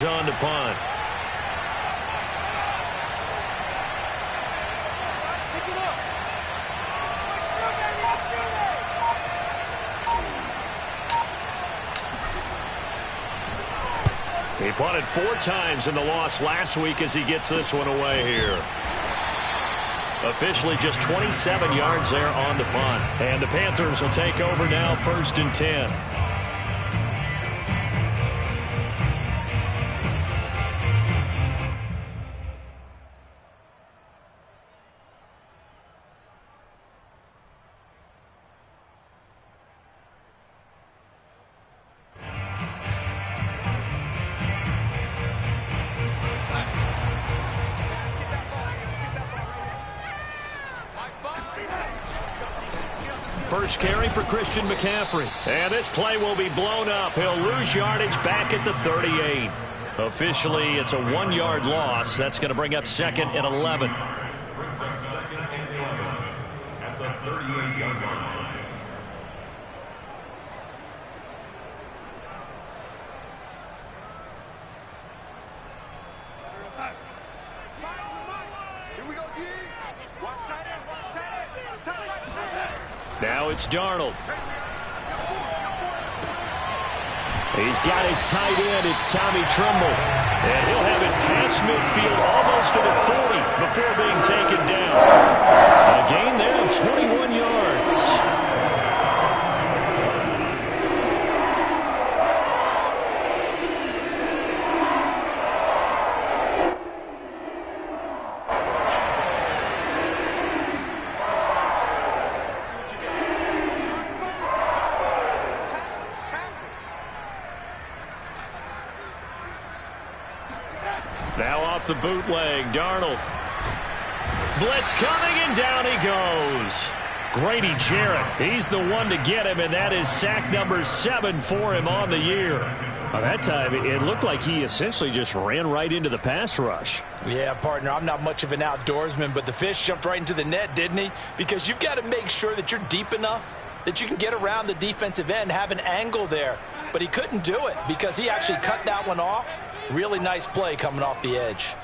On to punt. He punted 4 times in the loss last week as he gets this one away here. Officially just 27 yards there on the punt. And the Panthers will take over now, 1st and 10. First carry for Christian McCaffrey. And this play will be blown up. He'll lose yardage back at the 38. Officially, it's a 1-yard loss. That's going to bring up 2nd and 11. Brings up 2nd and 11 at the 38-yard line. Now it's Darnold. He's got his tight end. It's Tommy Tremble. And he'll have it past midfield almost to the 40 before being taken down. A gain there of 21 yards. Now off the bootleg, Darnold. Blitz coming, and down he goes. Grady Jarrett, he's the one to get him, and that is sack number 7 for him on the year. Well, that time, it looked like he essentially just ran right into the pass rush. Yeah, partner, I'm not much of an outdoorsman, but the fish jumped right into the net, didn't he? Because you've got to make sure that you're deep enough that you can get around the defensive end, have an angle there. But he couldn't do it because he actually cut that one off. Really nice play coming off the edge.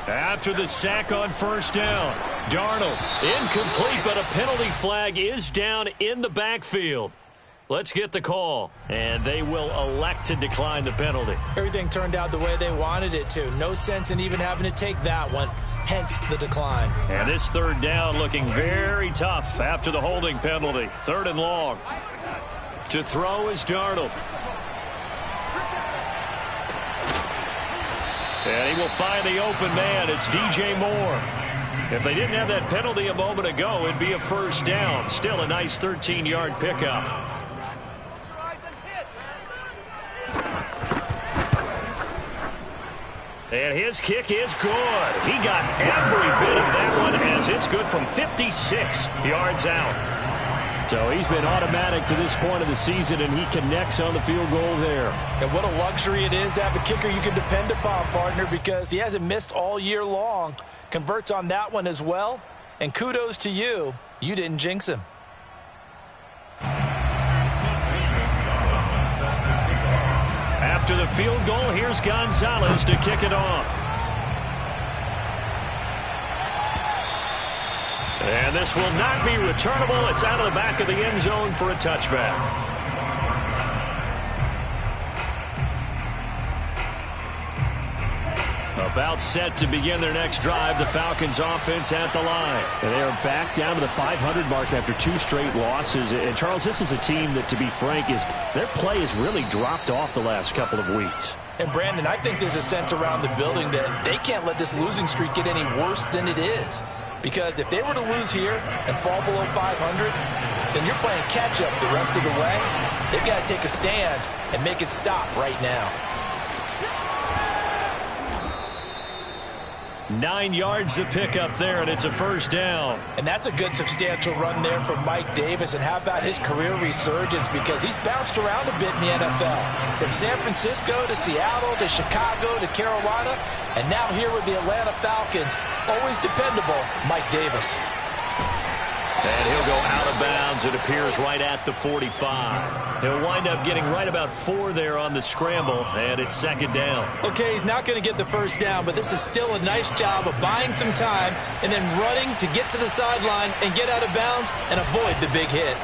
After the sack on 1st down, Darnold incomplete, but a penalty flag is down in the backfield. Let's get the call, and they will elect to decline the penalty. Everything turned out the way they wanted it to. No sense in even having to take that one, hence the decline. And this 3rd down looking very tough after the holding penalty. 3rd and long. To throw is Darnold. And he will find the open man. It's DJ Moore. If they didn't have that penalty a moment ago, it'd be a 1st down. Still a nice 13-yard pickup. And his kick is good. He got every bit of that one as it's good from 56 yards out. So he's been automatic to this point of the season, and he connects on the field goal there. And what a luxury it is to have a kicker you can depend upon, partner, because he hasn't missed all year long. Converts on that one as well. And kudos to you. You didn't jinx him. After the field goal, here's Gonzalez to kick it off. And this will not be returnable. It's out of the back of the end zone for a touchback. About set to begin their next drive. The Falcons offense at the line. And they are back down to the 500 mark after 2 straight losses. And Charles, this is a team that, to be frank, their play has really dropped off the last couple of weeks. And Brandon, I think there's a sense around the building that they can't let this losing streak get any worse than it is. Because if they were to lose here and fall below 500, then you're playing catch-up the rest of the way. They've got to take a stand and make it stop right now. 9 yards to pick up there, and it's a 1st down. And that's a good substantial run there from Mike Davis. And how about his career resurgence? Because he's bounced around a bit in the NFL. From San Francisco to Seattle to Chicago to Carolina. And now here with the Atlanta Falcons, always dependable, Mike Davis. And he'll go out of bounds. It appears right at the 45. He'll wind up getting right about 4 there on the scramble, and it's second down. Okay, he's not going to get the first down, but this is still a nice job of buying some time and then running to get to the sideline and get out of bounds and avoid the big hit.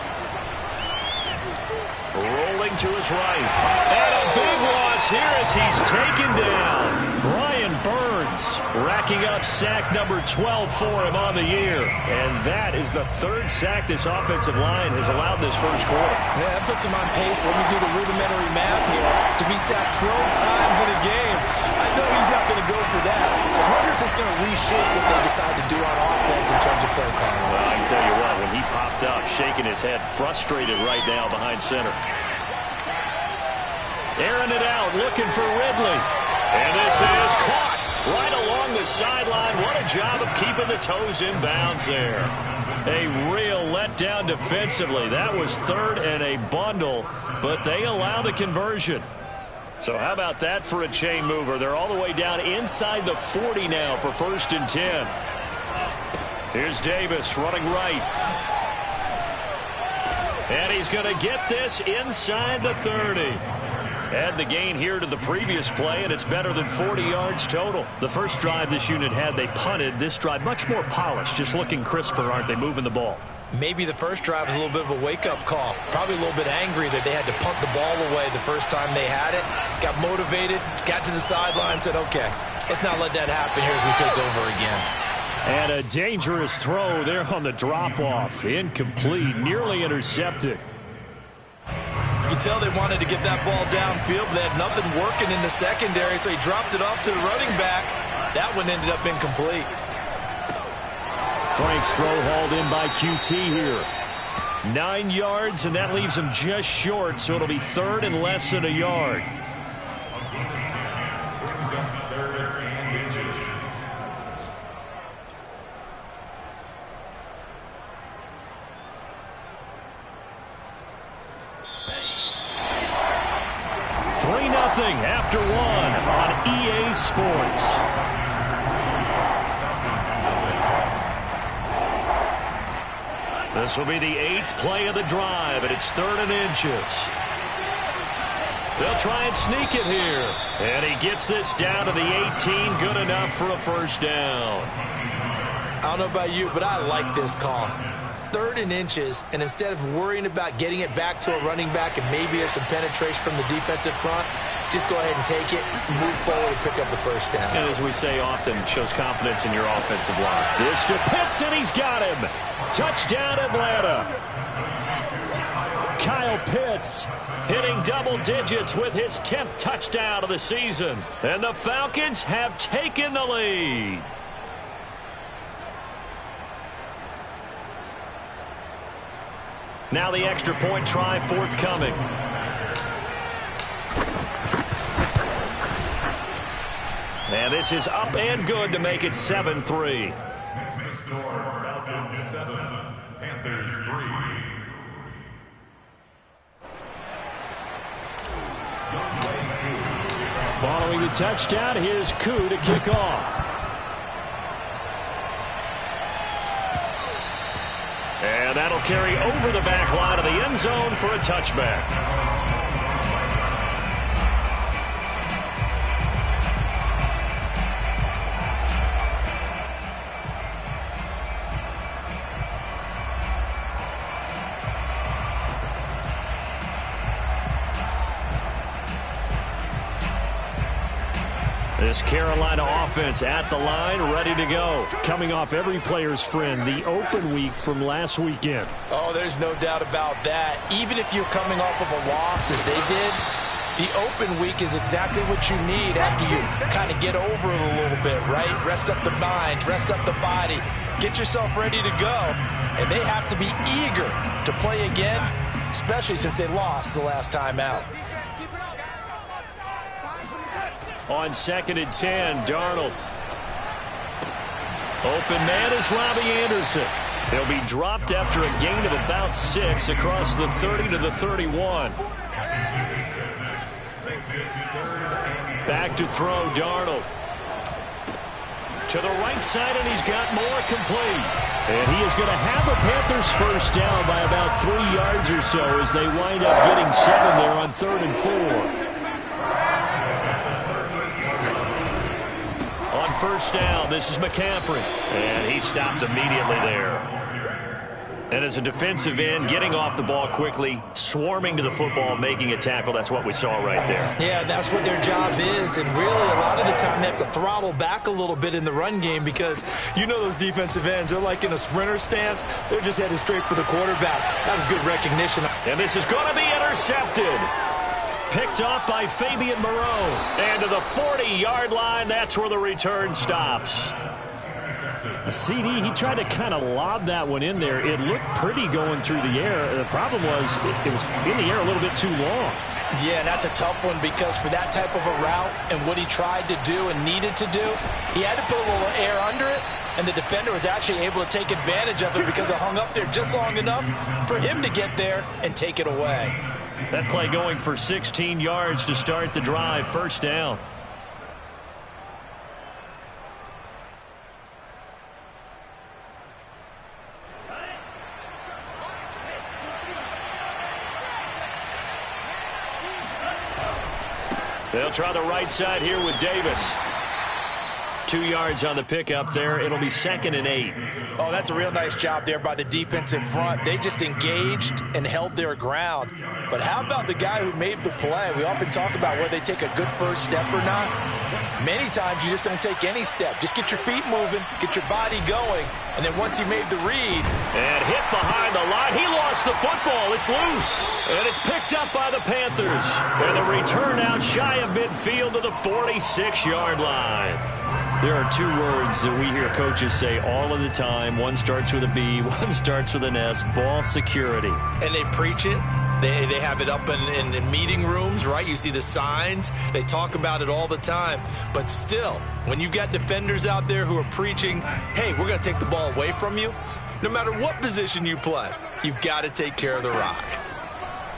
Rolling to his right. And a big loss here as he's taken down. Brian Burns racking up sack number 12 for him on the year. And that is the 3rd sack this offensive line has allowed this first quarter. Yeah, that puts him on pace. Let me do the rudimentary math here. To be sacked 12 times in a game. I know he's not going to go for that. I wonder if it's going to reshape what they decide to do on offense in terms of play calling. Well, I can tell you what, when he popped up, shaking his head, frustrated right now behind center. Airing it out, looking for Ridley. And this is caught right along the sideline. What a job of keeping the toes in bounds there. A real letdown defensively. That was 3rd and a bundle, but they allow the conversion. So how about that for a chain mover? They're all the way down inside the 40 now for 1st and 10. Here's Davis running right. And he's going to get this inside the 30. Add the gain here to the previous play, and it's better than 40 yards total. The first drive this unit had, they punted. This drive, much more polished, just looking crisper, aren't they, moving the ball? Maybe the first drive was a little bit of a wake-up call. Probably a little bit angry that they had to punt the ball away the first time they had it. Got motivated, got to the sideline, said, okay, let's not let that happen here as we take over again. And a dangerous throw there on the drop-off. Incomplete, nearly intercepted. You could tell they wanted to get that ball downfield, but they had nothing working in the secondary, so he dropped it off to the running back. That one ended up incomplete. Frank's throw hauled in by QT here. 9 yards, and that leaves him just short, so it'll be 3rd and less than a yard. After 1 on EA Sports. This will be the 8th play of the drive, and it's 3rd and inches. They'll try and sneak it here. And he gets this down to the 18, good enough for a first down. I don't know about you, but I like this call. 3rd and inches, and instead of worrying about getting it back to a running back and maybe there's some penetration from the defensive front, just go ahead and take it, move forward, and pick up the first down. And as we say often, shows confidence in your offensive line. This to Pitts, and he's got him. Touchdown, Atlanta. Kyle Pitts hitting double digits with his 10th touchdown of the season. And the Falcons have taken the lead. Now the extra point try forthcoming. And this is up and good to make it 7-3. Next to the score, Falcons 7, Panthers 3. Following the touchdown, here's Koo to kick off. And that'll carry over the back line of the end zone for a touchback. This Carolina offense at the line, ready to go. Coming off every player's friend, the open week from last weekend. Oh, there's no doubt about that. Even if you're coming off of a loss as they did, the open week is exactly what you need after you kind of get over it a little bit, right? Rest up the mind, rest up the body, get yourself ready to go. And they have to be eager to play again, especially since they lost the last time out. On 2nd and 10, Darnold. Open man is Robbie Anderson. He'll be dropped after a gain of about 6 across the 30 to the 31. Back to throw, Darnold. To the right side, and he's got more complete. And he is going to have a Panthers first down by about 3 yards or so as they wind up getting 7 there on 3rd and 4. On first down, this is McCaffrey. And he stopped immediately there. And as a defensive end, getting off the ball quickly, swarming to the football, making a tackle, that's what we saw right there. Yeah, that's what their job is. And really, a lot of the time, they have to throttle back a little bit in the run game because you know those defensive ends, they're like in a sprinter stance. They're just headed straight for the quarterback. That was good recognition. And this is going to be intercepted. Picked off by Fabian Moreau. And to the 40-yard line, that's where the return stops. A CD, he tried to kind of lob that one in there. It looked pretty going through the air. The problem was it was in the air a little bit too long. Yeah, that's a tough one because for that type of a route and what he tried to do and needed to do, he had to put a little air under it, and the defender was actually able to take advantage of it because it hung up there just long enough for him to get there and take it away. That play going for 16 yards to start the drive, first down. They'll try the right side here with Davis. 2 yards on the pickup there. It'll be 2nd and 8. Oh, that's a real nice job there by the defensive front. They just engaged and held their ground. But how about the guy who made the play? We often talk about whether they take a good first step or not. Many times you just don't take any step. Just get your feet moving, get your body going, and then once he made the read. And hit behind the line. He lost the football. It's loose. And it's picked up by the Panthers. And the return out shy of midfield to the 46-yard line. There are 2 words that we hear coaches say all of the time. One starts with a B, one starts with an S, ball security. And they preach it. They have it up in meeting rooms, right? You see the signs. They talk about it all the time. But still, when you've got defenders out there who are preaching, hey, we're going to take the ball away from you, no matter what position you play, you've got to take care of the rock.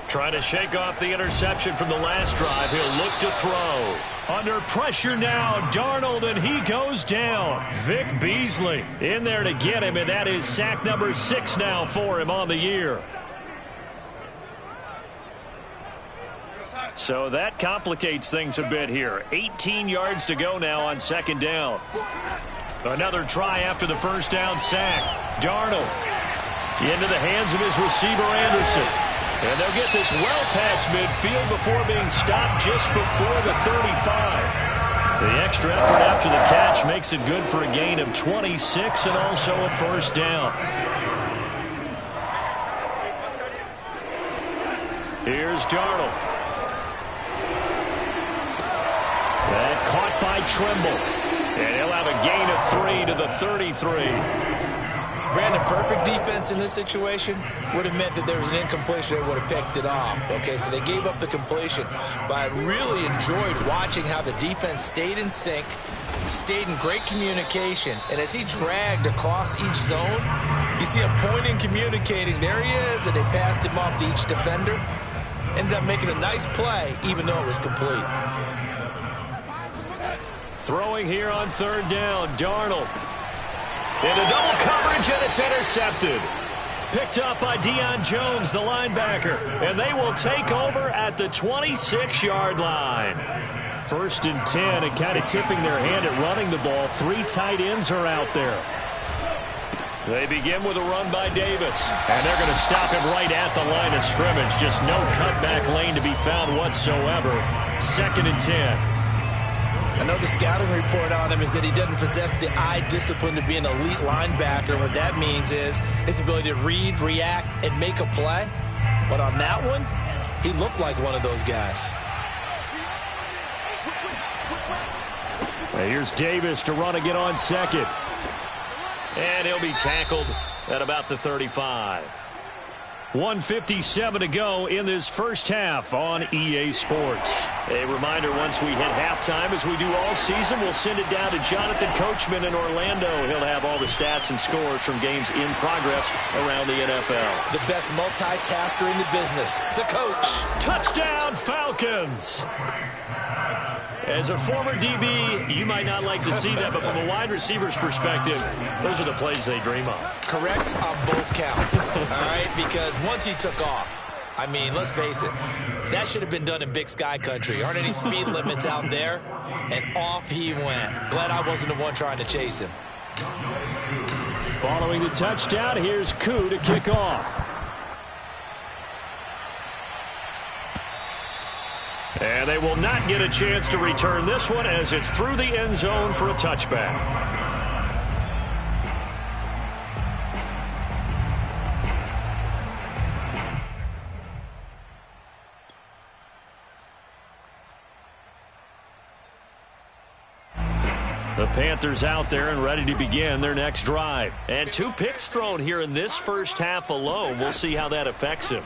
Trying to shake off the interception from the last drive. He'll look to throw. Under pressure now, Darnold, and he goes down. Vic Beasley in there to get him, and that is sack number 6 now for him on the year. So that complicates things a bit here. 18 yards to go now on 2nd down. Another try after the first down sack. Darnold into the hands of his receiver, Anderson. And they'll get this well past midfield before being stopped just before the 35. The extra effort after the catch makes it good for a gain of 26 and also a first down. Here's Darnold. That caught by Trimble. And he'll have a gain of 3 to the 33. Brandon, perfect defense in this situation would have meant that there was an incompletion. They would have picked it off. Okay, so they gave up the completion. But I really enjoyed watching how the defense stayed in sync, stayed in great communication. And as he dragged across each zone, you see him pointing, communicating. There he is, and they passed him off to each defender. Ended up making a nice play, even though it was complete. Throwing here on 3rd down, Darnold. Into double coverage, and it's intercepted. Picked up by Deion Jones, the linebacker. And they will take over at the 26-yard line. 1st and 10, and kind of tipping their hand at running the ball. 3 tight ends are out there. They begin with a run by Davis. And they're going to stop him right at the line of scrimmage. Just no cutback lane to be found whatsoever. 2nd and 10. I know the scouting report on him is that he doesn't possess the eye discipline to be an elite linebacker. What that means is his ability to read, react, and make a play. But on that one, he looked like one of those guys. Here's Davis to run again on 2nd. And he'll be tackled at about the 35. 1:57 to go in this first half on EA Sports. A reminder, once we hit halftime, as we do all season, we'll send it down to Jonathan Coachman in Orlando. He'll have all the stats and scores from games in progress around the NFL. The best multitasker in the business, the coach. Touchdown, Falcons. As a former DB, you might not like to see that, but from a wide receiver's perspective, those are the plays they dream of. Correct on both counts, all right? Because once he took off, I mean, let's face it, that should have been done in Big Sky Country. Aren't any speed limits out there? And off he went. Glad I wasn't the one trying to chase him. Following the touchdown, here's Koo to kick off. And they will not get a chance to return this one as it's through the end zone for a touchback. The Panthers out there and ready to begin their next drive. And 2 picks thrown here in this first half alone. We'll see how that affects him.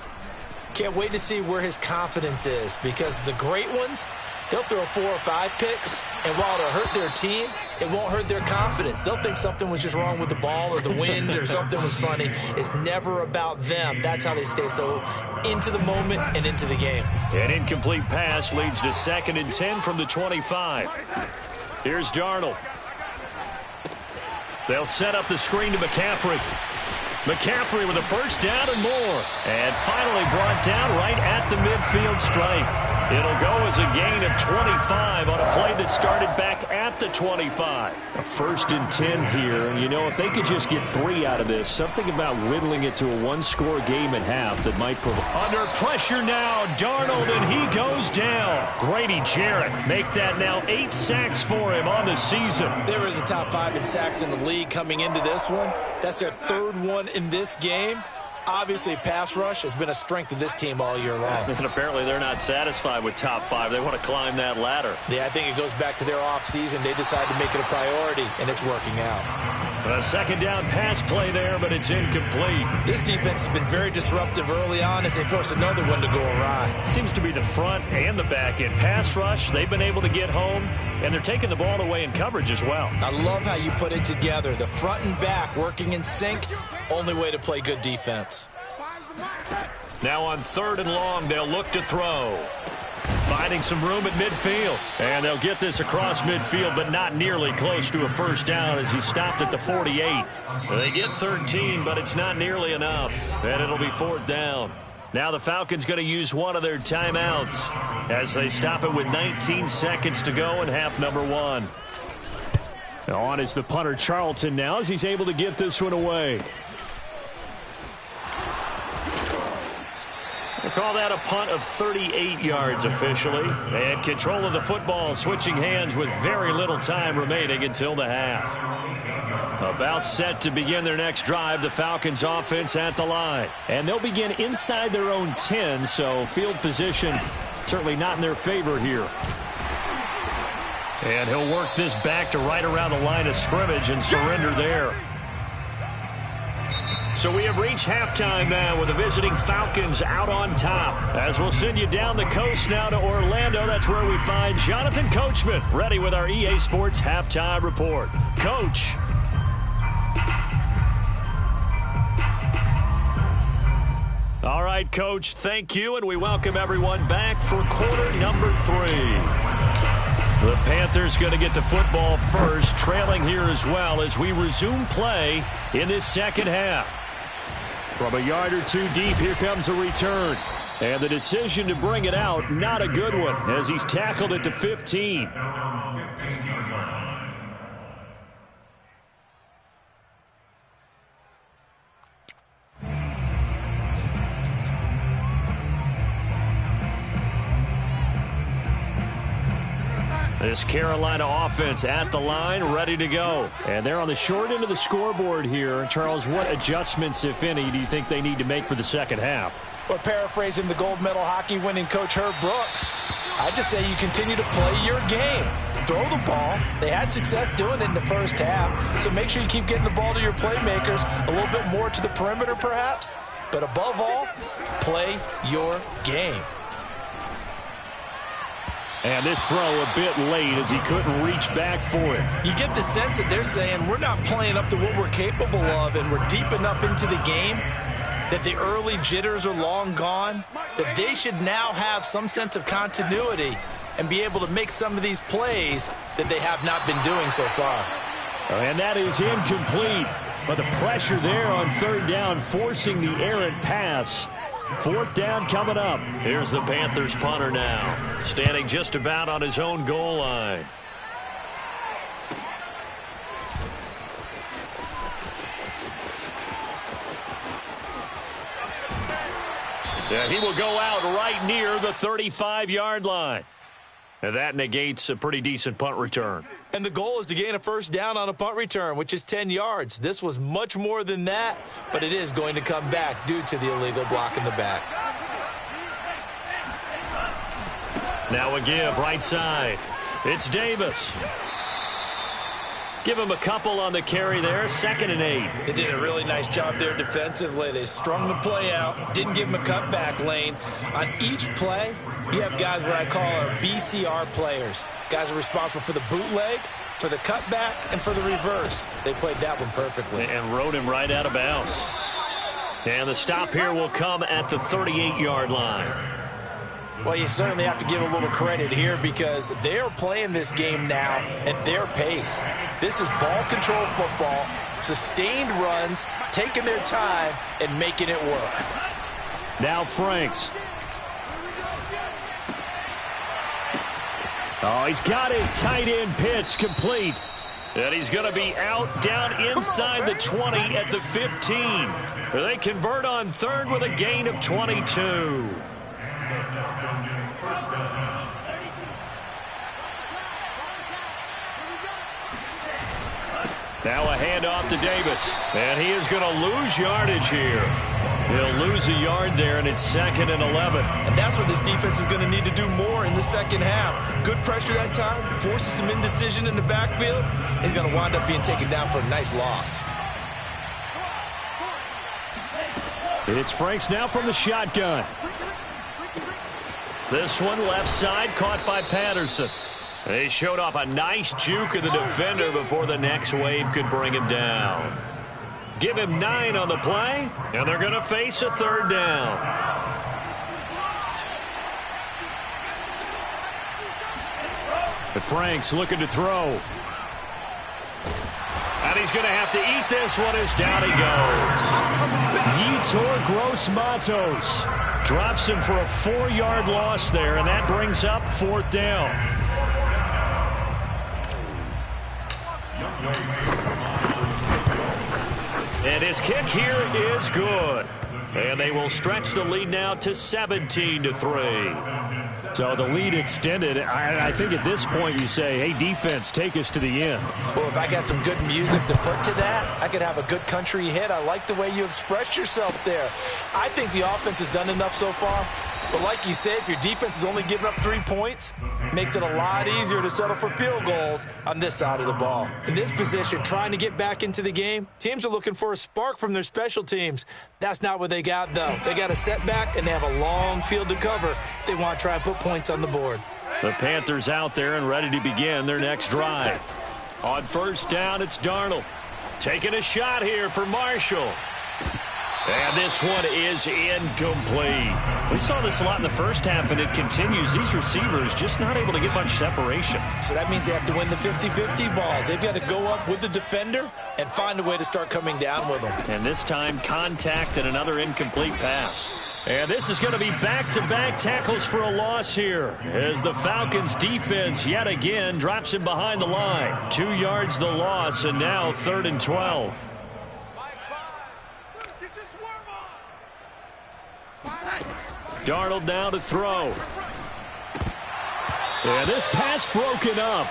Can't wait to see where his confidence is, because the great ones, they'll throw 4 or 5 picks, and while it'll hurt their team, it won't hurt their confidence. They'll think something was just wrong with the ball or the wind or something was funny. It's never about them. That's how they stay so into the moment and into the game. An incomplete pass leads to 2nd and 10 from the 25. Here's Darnold. They'll set up the screen to McCaffrey. McCaffrey with a first down and more. And finally brought down right at the midfield stripe. It'll go as a gain of 25 on a play that started back at the 25. A 1st and 10 here. And, you know, if they could just get 3 out of this, something about whittling it to a 1-score game at half that might provide. Under pressure now, Darnold, and he goes down. Grady Jarrett make that now 8 sacks for him on the season. They were in the top 5 in sacks in the league coming into this one. That's their 3rd one in this game. Obviously, pass rush has been a strength of this team all year long. And apparently they're not satisfied with top 5. They want to climb that ladder. Yeah, I think it goes back to their offseason. They decided to make it a priority, and it's working out. A 2nd down pass play there, but it's incomplete. This defense has been very disruptive early on as they force another one to go awry. Seems to be the front and the back end. Pass rush, they've been able to get home, and they're taking the ball away in coverage as well. I love how you put it together. The front and back working in sync, only way to play good defense. Now on 3rd and long, they'll look to throw. Finding some room at midfield. And they'll get this across midfield, but not nearly close to a first down as he stopped at the 48. They get 13, but it's not nearly enough. And it'll be 4th down. Now the Falcons going to use one of their timeouts as they stop it with 19 seconds to go in half number 1. On is the punter Charlton now as he's able to get this one away. We'll call that a punt of 38 yards officially. And control of the football switching hands with very little time remaining until the half. About set to begin their next drive, the Falcons offense at the line. And they'll begin inside their own 10, so field position certainly not in their favor here. And he'll work this back to right around the line of scrimmage and surrender there. So we have reached halftime now with the visiting Falcons out on top. As we'll send you down the coast now to Orlando, that's where we find Jonathan Coachman ready with our EA Sports halftime report. Coach. All right, Coach, thank you, and we welcome everyone back for quarter number 3. The Panthers going to get the football first, trailing here as well as we resume play in this second half. From a yard or 2 deep, here comes a return. And the decision to bring it out, not a good one, as he's tackled at the 15. This Carolina offense at the line, ready to go. And they're on the short end of the scoreboard here. Charles, what adjustments, if any, do you think they need to make for the second half? Well, paraphrasing the gold medal hockey winning coach Herb Brooks, I just say you continue to play your game. Throw the ball. They had success doing it in the first half, so make sure you keep getting the ball to your playmakers, a little bit more to the perimeter perhaps, but above all, play your game. And this throw a bit late as he couldn't reach back for it. You get the sense that they're saying we're not playing up to what we're capable of, and we're deep enough into the game that the early jitters are long gone, that they should now have some sense of continuity and be able to make some of these plays that they have not been doing so far. And that is incomplete. But the pressure there on third down, forcing the errant pass. Fourth down coming up. Here's the Panthers punter now, standing just about on his own goal line. And he will go out right near the 35-yard line. And that negates a pretty decent punt return. And the goal is to gain a first down on a punt return, which is 10 yards. This was much more than that, but it is going to come back due to the illegal block in the back. Now a give right side. It's Davis. Give him a couple on the carry there. 2nd and 8. They did a really nice job there defensively. They strung the play out, didn't give him a cutback lane. On each play, you have guys what I call our BCR players. Guys are responsible for the bootleg, for the cutback, and for the reverse. They played that one perfectly. And rode him right out of bounds. And the stop here will come at the 38-yard line. Well, you certainly have to give a little credit here because they're playing this game now at their pace. This is ball control football, sustained runs, taking their time, and making it work. Now Franks. Oh, he's got his tight end pitch complete. And he's going to be out down inside the 20 at the 15. They convert on third with a gain of 22. Now a handoff to Davis. And he is going to lose yardage here. He'll lose a yard there, and it's 2nd and 11. And that's what this defense is going to need to do more in the second half. Good pressure that time, forces some indecision in the backfield. He's going to wind up being taken down for a nice loss. It's Franks now from the shotgun. This one left side, caught by Patterson. They showed off a nice juke of the defender before the next wave could bring him down. Give him 9 on the play, and they're going to face a third down. Franks looking to throw. And he's going to have to eat this one as down he goes. Yetur Gross-Matos drops him for a 4-yard loss there, and that brings up 4th down. And his kick here is good. And they will stretch the lead now to 17-3. So the lead extended. I think at this point you say, hey, defense, take us to the end. Well, if I got some good music to put to that, I could have a good country hit. I like the way you express yourself there. I think the offense has done enough so far. But like you said, if your defense is only giving up 3 points, makes it a lot easier to settle for field goals on this side of the ball. In this position, trying to get back into the game, teams are looking for a spark from their special teams. That's not what they got, though. They got a setback, and they have a long field to cover if they want to try and put points on the board. The Panthers out there and ready to begin their next drive. On first down, it's Darnold. Taking a shot here for Marshall. And this one is incomplete. We saw this a lot in the first half, and it continues. These receivers just not able to get much separation. So that means they have to win the 50-50 balls. They've got to go up with the defender and find a way to start coming down with them. And this time, contact and another incomplete pass. And this is going to be back-to-back tackles for a loss here as the Falcons defense yet again drops him behind the line. 2 yards the loss, and now 3rd and 12. Darnold now to throw. And this pass broken up.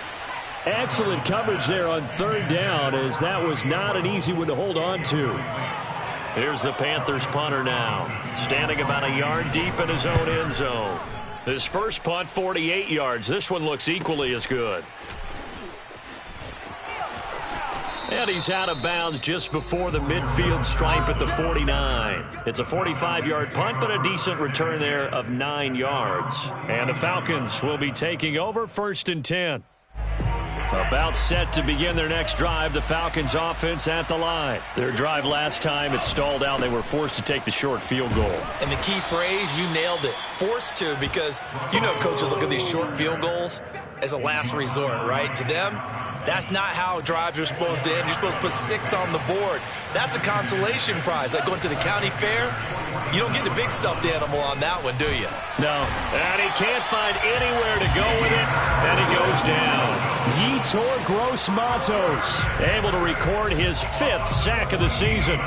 Excellent coverage there on 3rd down, as that was not an easy one to hold on to. Here's the Panthers punter now, standing about a yard deep in his own end zone. His first punt, 48 yards. This one looks equally as good. And he's out of bounds just before the midfield stripe at the 49. It's a 45-yard punt, but a decent return there of 9 yards. And the Falcons will be taking over 1st and 10. A About set to begin their next drive, the Falcons offense at the line. Their drive last time, it stalled out. They were forced to take the short field goal. And the key phrase, you nailed it, forced to, because you know coaches look at these short field goals as a last resort, right? To them, that's not how drives are supposed to end. You're supposed to put 6 on the board. That's a consolation prize. Like going to the county fair, you don't get the big stuffed animal on that one, do you? No. And he can't find anywhere to go with it, and he goes down. Yetur Gross-Matos able to record his 5th sack of the season.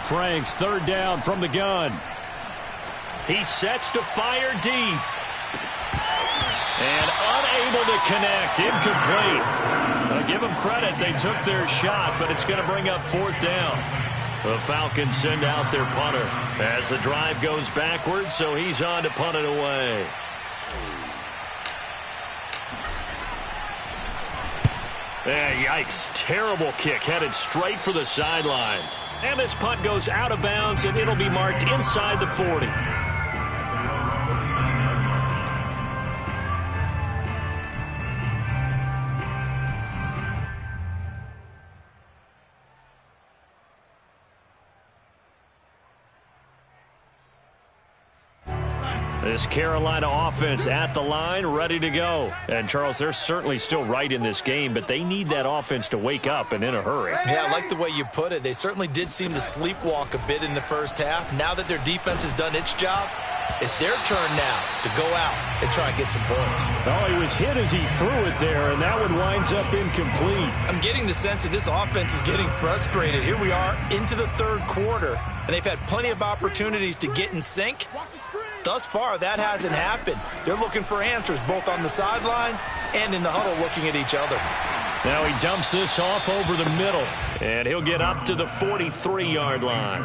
Franks, 3rd down from the gun. He sets to fire deep. And unable to connect. Incomplete. I'll give them credit. They took their shot, but it's going to bring up 4th down. The Falcons send out their punter as the drive goes backwards, so he's on to punt it away. Yikes. Terrible kick headed straight for the sidelines. And this punt goes out of bounds, and it'll be marked inside the 40. This Carolina offense at the line, ready to go. And, Charles, they're certainly still right in this game, but they need that offense to wake up and in a hurry. Yeah, I like the way you put it. They certainly did seem to sleepwalk a bit in the first half. Now that their defense has done its job, it's their turn now to go out and try and get some points. Oh, he was hit as he threw it there, and that one winds up incomplete. I'm getting the sense that this offense is getting frustrated. Here we are into the 3rd quarter, and they've had plenty of opportunities to get in sync. Thus far, that hasn't happened. They're looking for answers both on the sidelines and in the huddle looking at each other. Now he dumps this off over the middle, and he'll get up to the 43-yard line.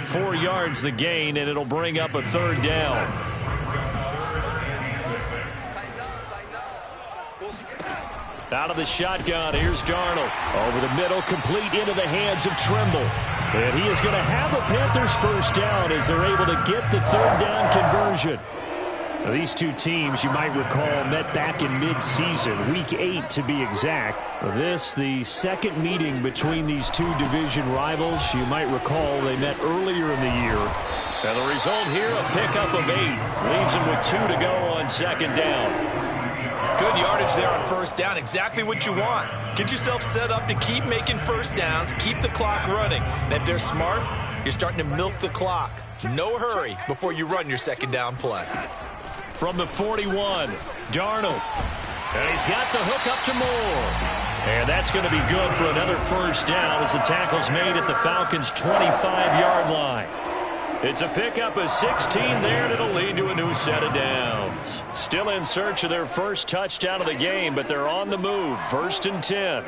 4 yards the gain, and it'll bring up a 3rd down. Out of the shotgun, here's Darnold. Over the middle, complete into the hands of Trimble. And he is going to have a Panthers 1st down as they're able to get the 3rd down conversion. Now, these two teams, you might recall, met back in mid-season, Week 8 to be exact. This, the 2nd meeting between these two division rivals. You might recall they met earlier in the year. And the result here, a pickup of 8. Leaves them with 2 to go on 2nd down. Good yardage there on 1st down. Exactly what you want. Get yourself set up to keep making 1st downs, keep the clock running. And if they're smart, you're starting to milk the clock. No hurry before you run your 2nd down play. From the 41, Darnold. And he's got the hook up to Moore. And that's going to be good for another 1st down as the tackle's made at the Falcons' 25-yard line. It's a pickup of 16 there, and it'll lead to a new set of downs. Still in search of their 1st touchdown of the game, but they're on the move. 1st and 10.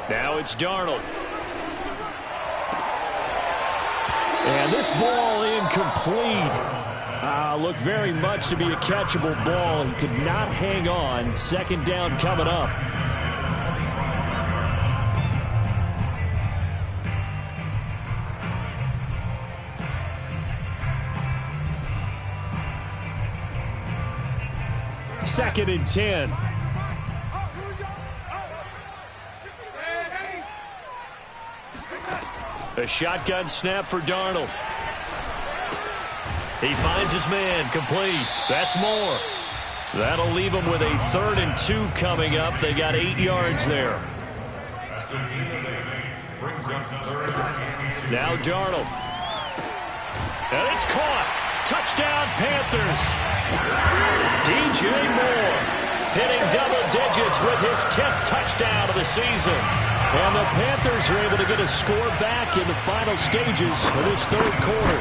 Now it's Darnold. And this ball incomplete. Looked very much to be a catchable ball. He could not hang on. 2nd down coming up. Second and 10. A shotgun snap for Darnold. He finds his man, complete. That's Moore. That'll leave him with a 3rd and 2 coming up. They got 8 yards there. Now Darnold. And it's caught. Touchdown, Panthers. DJ Moore hitting double digits with his 10th touchdown of the season. And the Panthers are able to get a score back in the final stages of this 3rd quarter.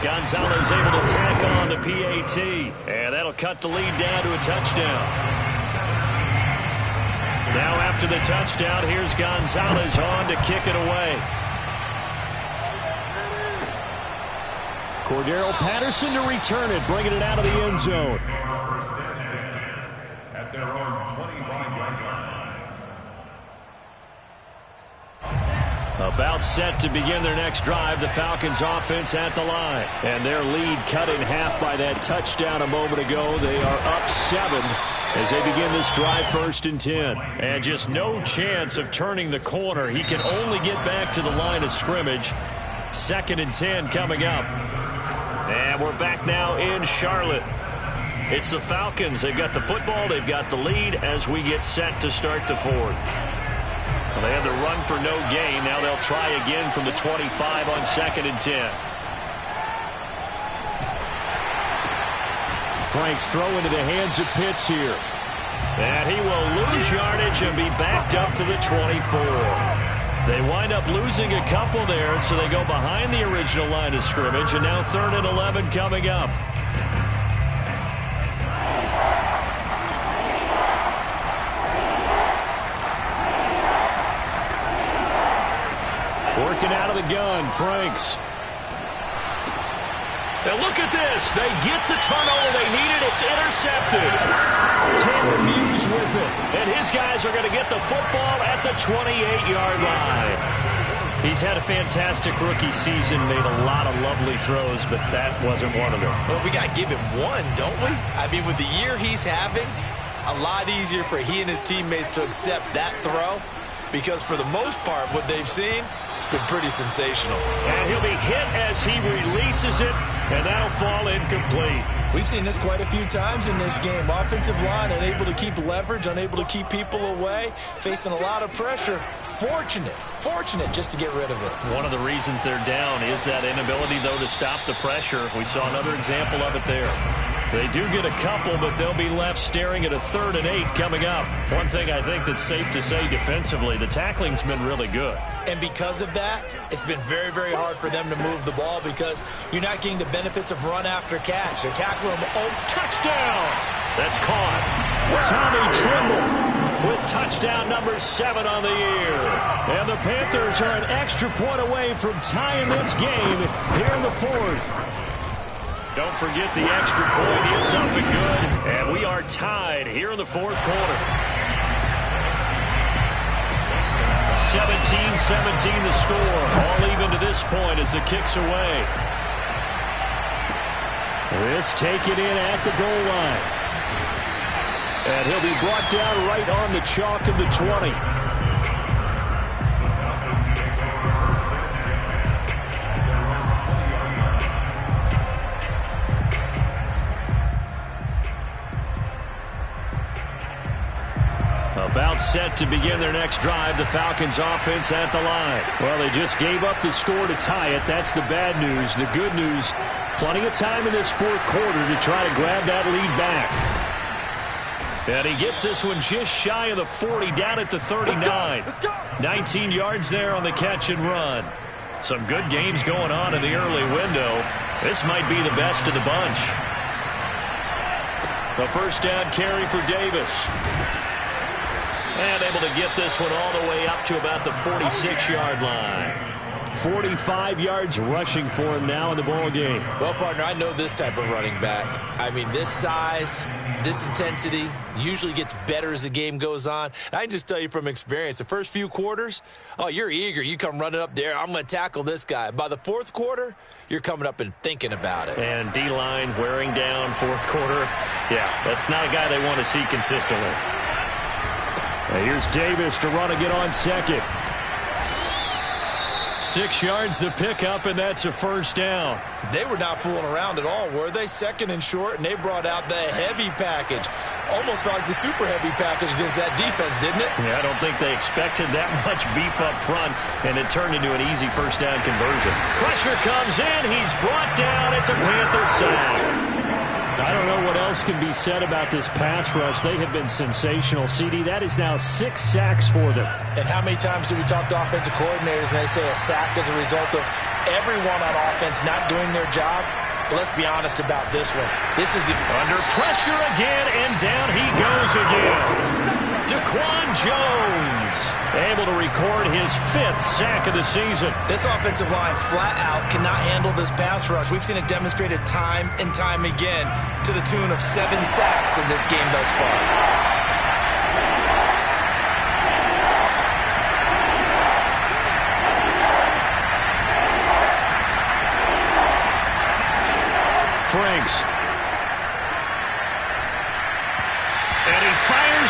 Gonzalez able to tack on the PAT. And that'll cut the lead down to a touchdown. Now after the touchdown, here's Gonzalez on to kick it away. Cordero Patterson to return it, bringing it out of the end zone. At their own 25-yard line. About set to begin their next drive, the Falcons offense at the line. And their lead cut in half by that touchdown a moment ago. They are up 7 as they begin this drive, 1st and 10. And just no chance of turning the corner. He can only get back to the line of scrimmage. 2nd and 10 coming up. And we're back now in Charlotte. It's the Falcons. They've got the football. They've got the lead as we get set to start the 4th. Well, they had the run for no gain. Now they'll try again from the 25 on 2nd and 10. Frank's throw into the hands of Pitts here. And he will lose yardage and be backed up to the 24. They wind up losing a couple there, so they go behind the original line of scrimmage, and now 3rd and 11 coming up. Working out of the gun, Franks. And look at this. They get the turnover they needed. It's intercepted. Taylor Muse with it. And his guys are going to get the football at the 28-yard line. He's had a fantastic rookie season, made a lot of lovely throws, but that wasn't one of them. Well, we got to give him one, don't we? I mean, with the year he's having, a lot easier for he and his teammates to accept that throw, because for the most part, what they've seen, it's been pretty sensational. And he'll be hit as he releases it, and that'll fall incomplete. We've seen this quite a few times in this game. Offensive line unable to keep leverage, unable to keep people away, facing a lot of pressure. Fortunate just to get rid of it. One of the reasons they're down is that inability, though, to stop the pressure. We saw another example of it there. They do get a couple, but they'll be left staring at a 3rd and 8 coming up. One thing I think that's safe to say defensively, the tackling's been really good. And because of that, it's been very, very hard for them to move the ball because you're not getting the benefits of run after catch. They're tackling them. Oh, touchdown! That's caught. Tommy Trimble with touchdown number 7 on the year. And the Panthers are an extra point away from tying this game here in the 4th. Don't forget the extra point. It's up and good. And we are tied here in the 4th quarter. 17-17 the score. All even to this point as the kick's away. This taken in at the goal line. And he'll be brought down right on the chalk of the 20. About set to begin their next drive, the Falcons offense at the line. Well, they just gave up the score to tie it. That's the bad news. The good news, plenty of time in this 4th quarter to try to grab that lead back. And he gets this one just shy of the 40, down at the 39. 19 yards there on the catch and run. Some good games going on in the early window. This might be the best of the bunch. The first down carry for Davis. And able to get this one all the way up to about the 46-yard line. 45 yards rushing for him now in the ball game. Well, partner, I know this type of running back. I mean, this size, this intensity usually gets better as the game goes on. And I can just tell you from experience, the first few quarters, oh, you're eager. You come running up there. I'm going to tackle this guy. By the 4th quarter, you're coming up and thinking about it. And D-line wearing down 4th quarter. Yeah, that's not a guy they want to see consistently. And here's Davis to run again on 2nd. 6 yards the pickup, and that's a first down. They were not fooling around at all, were they? 2nd and short, and they brought out the heavy package. Almost like the super heavy package against that defense, didn't it? Yeah, I don't think they expected that much beef up front, and it turned into an easy first down conversion. Pressure comes in. He's brought down. It's a Panther sack. I don't know what else can be said about this pass rush. They have been sensational. CD, that is now 6 sacks for them. And how many times do we talk to offensive coordinators and they say a sack is a result of everyone on offense not doing their job? But let's be honest about this one. This is the under pressure again, and down he goes again. Daquan Jones able to record his 5th sack of the season. This offensive line flat out cannot handle this pass rush. We've seen it demonstrated time and time again to the tune of 7 sacks in this game thus far.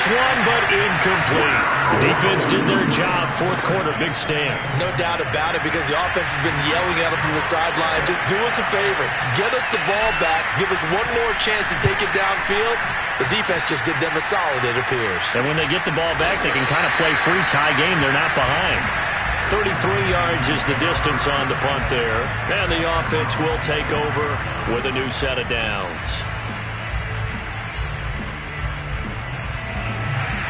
one, but incomplete. The defense did their job. Fourth quarter, big stand. No doubt about it, because the offense has been yelling at them from the sideline. Just do us a favor. Get us the ball back. Give us one more chance to take it downfield. The defense just did them a solid, it appears. And when they get the ball back, they can kind of play free tie game. They're not behind. 33 yards is the distance on the punt there. And the offense will take over with a new set of downs.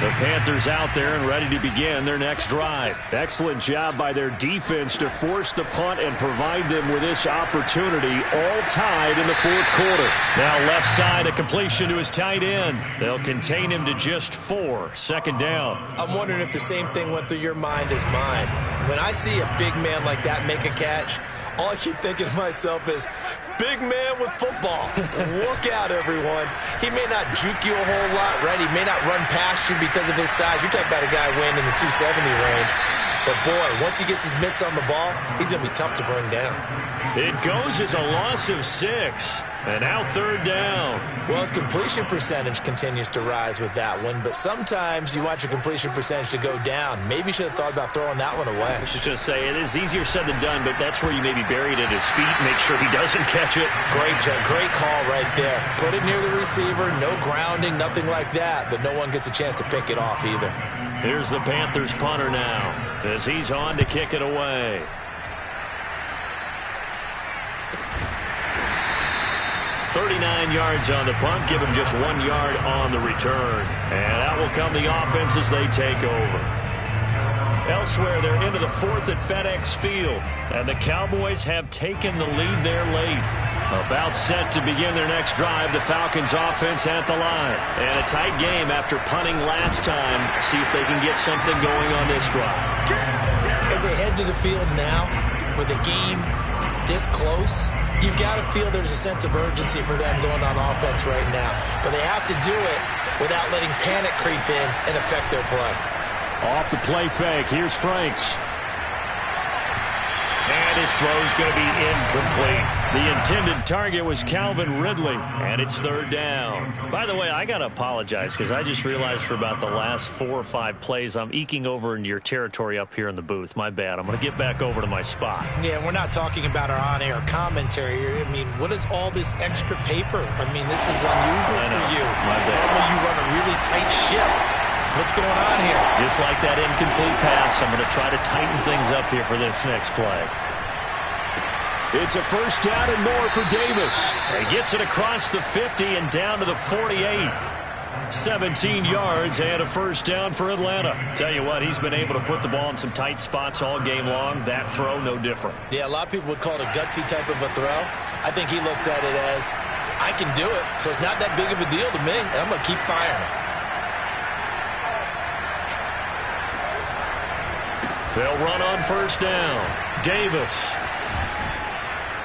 The Panthers out there and ready to begin their next drive. Excellent job by their defense to force the punt and provide them with this opportunity, all tied in the fourth quarter. Now left side, a completion to his tight end. They'll contain him to just 4. Second down. I'm wondering if the same thing went through your mind as mine. When I see a big man like that make a catch, all I keep thinking to myself is, big man with football. Look out, everyone. He may not juke you a whole lot, right? He may not run past you because of his size. You're talking about a guy weighing in the 270 range. But, boy, once he gets his mitts on the ball, he's going to be tough to bring down. It goes as a loss of 6. And now third down. Well, his completion percentage continues to rise with that one, but sometimes you want your completion percentage to go down. Maybe you should have thought about throwing that one away. I was just say, it is easier said than done, but that's where you maybe bury it at his feet, make sure he doesn't catch it. Great call right there. Put it near the receiver, no grounding, nothing like that, but no one gets a chance to pick it off either. Here's the Panthers punter now, as he's on to kick it away. 39 yards on the punt, give him just 1 yard on the return. And out will come the offense as they take over. Elsewhere, they're into the fourth at FedEx Field. And the Cowboys have taken the lead there late. About set to begin their next drive, the Falcons offense at the line. And a tight game after punting last time. See if they can get something going on this drive. As they head to the field now, with the game this close, you've got to feel there's a sense of urgency for them going on offense right now. But they have to do it without letting panic creep in and affect their play. Off the play fake, here's Franks. And his throw's going to be incomplete. The intended target was Calvin Ridley, and it's third down. By the way, I got to apologize because I just realized for about the last 4 or 5 plays, I'm eking over into your territory up here in the booth. My bad. I'm going to get back over to my spot. Yeah, we're not talking about our on-air commentary here. I mean, what is all this extra paper? I mean, this is unusual for you. My bad. Normally you run a really tight ship. What's going on here? Just like that incomplete pass, I'm going to try to tighten things up here for this next play. It's a first down and more for Davis. He gets it across the 50 and down to the 48. 17 yards and a first down for Atlanta. Tell you what, he's been able to put the ball in some tight spots all game long. That throw, no different. Yeah, a lot of people would call it a gutsy type of a throw. I think he looks at it as, I can do it, so it's not that big of a deal to me, and I'm going to keep firing. They'll run on first down. Davis.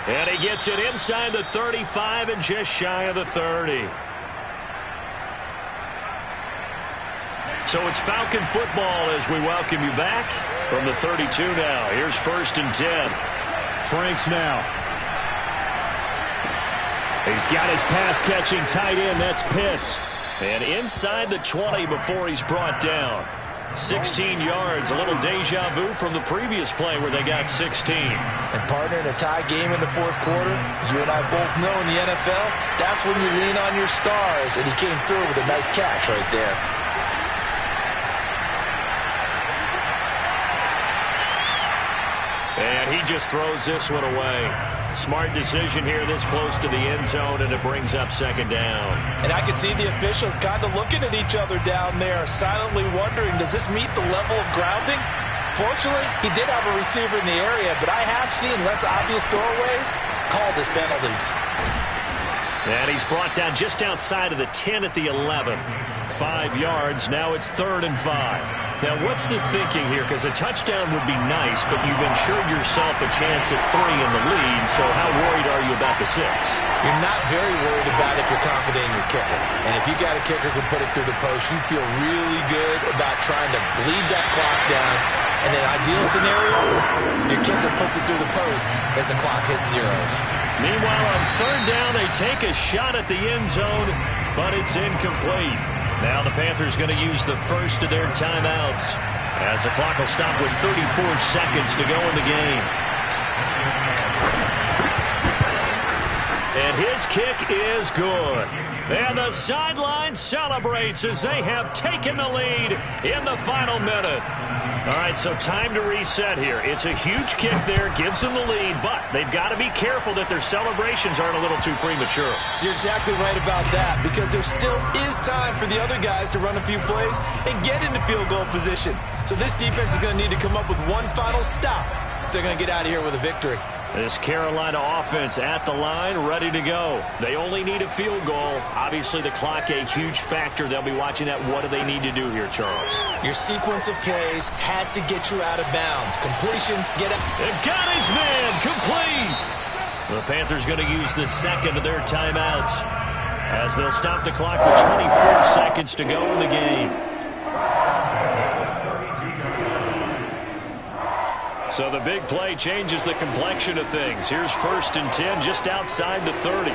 And he gets it inside the 35 and just shy of the 30. So it's Falcon football as we welcome you back from the 32 now. Here's first and 10. Franks now. He's got his pass-catching tight end. That's Pitts. And inside the 20 before he's brought down. 16 yards, a little deja vu from the previous play where they got 16. And partner, in a tie game in the fourth quarter, you and I both know in the NFL, that's when you lean on your stars, and he came through with a nice catch right there. And he just throws this one away. Smart decision here this close to the end zone, and it brings up second down. And I can see the officials kind of looking at each other down there, silently wondering, does this meet the level of grounding? Fortunately, he did have a receiver in the area, but I have seen less obvious throwaways called as penalties. And he's brought down just outside of the 10 at the 11. 5 yards, now it's 3rd and 5. Now, what's the thinking here? Because a touchdown would be nice, but you've ensured yourself a chance at 3 in the lead, so how worried are you about the 6? You're not very worried about if you're confident in your kicker. And if you got a kicker who can put it through the post, you feel really good about trying to bleed that clock down. In an ideal scenario, your kicker puts it through the post as the clock hits zeros. Meanwhile, on 3rd down, they take a shot at the end zone, but it's incomplete. Now the Panthers going to use the first of their timeouts as the clock will stop with 34 seconds to go in the game. And his kick is good. And the sideline celebrates as they have taken the lead in the final minute. All right, so time to reset here. It's a huge kick there, gives them the lead, but they've got to be careful that their celebrations aren't a little too premature. You're exactly right about that, because there still is time for the other guys to run a few plays and get into field goal position. So this defense is going to need to come up with one final stop if they're going to get out of here with a victory. This Carolina offense at the line, ready to go. They only need a field goal. Obviously, the clock a huge factor. They'll be watching that. What do they need to do here, Charles? Your sequence of plays has to get you out of bounds. Completions, get out. They've got his man, complete. The Panthers going to use the second of their timeouts as they'll stop the clock with 24 seconds to go in the game. So the big play changes the complexion of things. Here's 1st and 10 just outside the 30.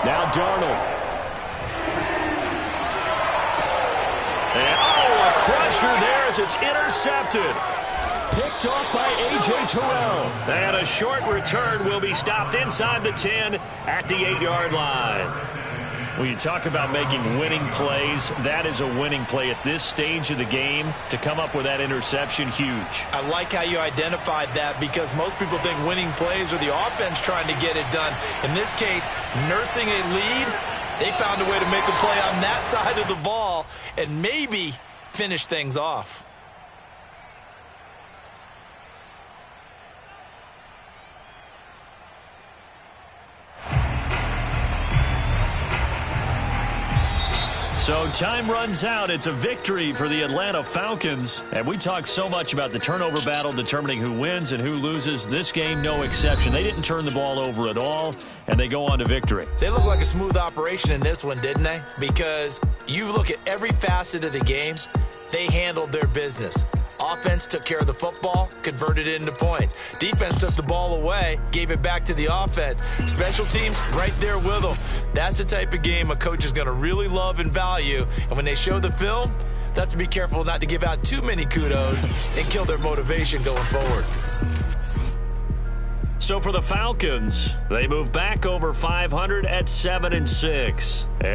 Now Darnold. And a crusher there as it's intercepted. Picked off by A.J. Terrell. And a short return will be stopped inside the 10 at the 8-yard line. When you talk about making winning plays, that is a winning play at this stage of the game. To come up with that interception, huge. I like how you identified that, because most people think winning plays are the offense trying to get it done. In this case, nursing a lead, they found a way to make a play on that side of the ball and maybe finish things off. So time runs out. It's a victory for the Atlanta Falcons. And we talk so much about the turnover battle determining who wins and who loses. This game, no exception. They didn't turn the ball over at all, and they go on to victory. They look like a smooth operation in this one, didn't they? Because you look at every facet of the game, they handled their business. Offense took care of the football, converted it into points. Defense took the ball away, gave it back to the offense. Special teams right there with them. That's the type of game a coach is going to really love and value. And when they show the film, they have to be careful not to give out too many kudos and kill their motivation going forward. So for the Falcons, they move back over 500 at 7-6. And